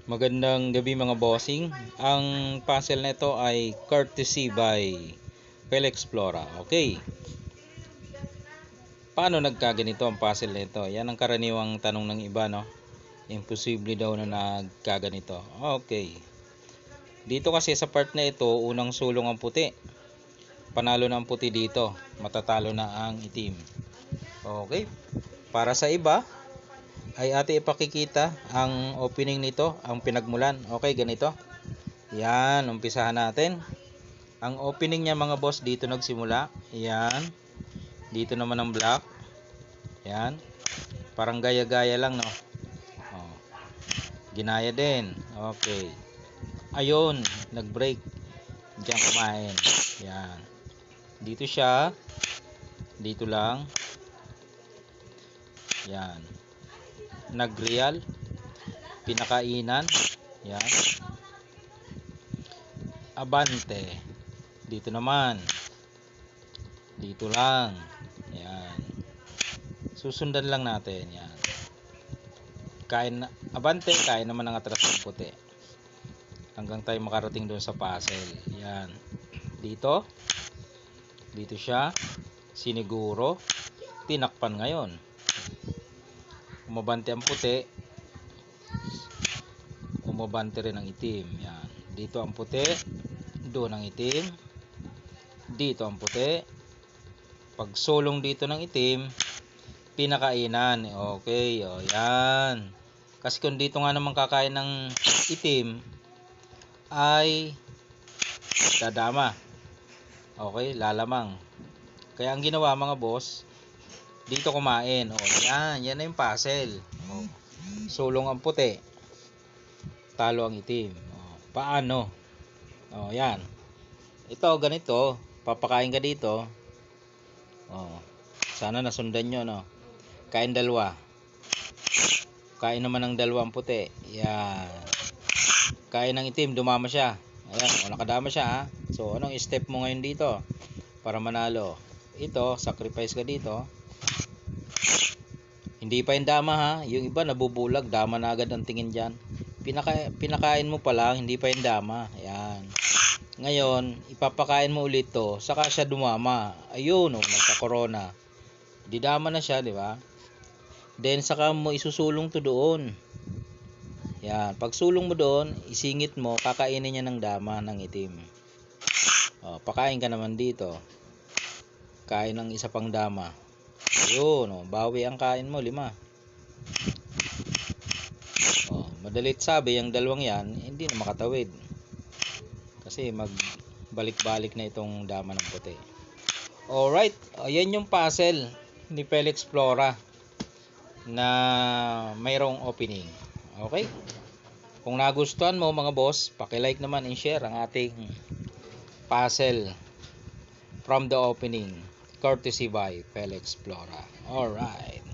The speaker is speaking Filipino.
Magandang gabi mga bossing. Ang puzzle na ito ay courtesy by Pelexplora. Okay. Paano nagkaganito ang puzzle na ito? Yan ang karaniwang tanong ng iba, no? Imposible daw na nagkaganito. Okay. Dito kasi sa part na ito, unang sulong ang puti. Panalo na ang puti dito. Matatalo na ang itim. Okay. Para sa iba, ay ate ipakikita ang opening nito, ang pinagmulan. Okay, ganito. Yan, umpisahan natin. Ang opening niya mga boss, dito nagsimula. Yan. Dito naman ang black. Yan. Parang gaya-gaya lang, no? Oh. Ginaya din. Okay. Ayun, nag-break. Diyan kumain. Yan. Dito siya. Dito lang. Yan. Nag-real. Pinakainan. Yan. Abante. Dito naman. Dito lang. Yan. Susundan lang natin. Yan. Kain, abante, kain naman ang atras ng puti. Hanggang tayo makarating doon sa puzzle. Yan. Dito. Dito siya. Siniguro. Tinakpan ngayon. Umabante ang puti. Umabante rin ang itim. Yan. Dito ang puti. Doon ang itim. Dito ang puti. Pag sulong dito ng itim, pinakainan. Okay. O, yan. Kasi kung dito nga naman kakain ng itim, ay dadama. Okay. Lalamang. Kaya ang ginawa mga boss, dito kumain. O, yan. Yan na yung puzzle. O, sulong ang puti. Talo ang itim. O, paano? O, yan. Ito, ganito. Papakain ka dito. O, sana nasundan nyo, no? Kain dalawa. Kain naman ng dalawang puti. Yan. Kain ng itim, dumama siya. Ayan, o, nakadama siya, ha? So, anong step mo ngayon dito? Para manalo. Ito, sacrifice ka dito. Hindi pa yung dama, ha? Yung iba nabubulag, dama na agad ang tingin dyan. Pinakain mo pa lang, hindi pa yung dama. Ayan. Ngayon, ipapakain mo ulit to, saka siya dumama. Ayun, oh, nagka-corona. Didama na siya, di ba? Then, saka mo isusulong to doon. Yan. Pag sulong mo doon, isingit mo, kakainin niya ng dama ng itim. O, pakain ka naman dito. Kain ng isa pang dama. Ayun, oh, bawi ang kain mo, 5. Oh, madalit sabi, yung dalawang yan, hindi na makatawid. Kasi magbalik-balik na itong dama ng puti. Alright, ayan yung puzzle ni Pelexplora na mayroong opening. Okay? Kung nagustuhan mo mga boss, paki-like naman and share ang ating puzzle from the opening, courtesy by Pelexplora. Alright.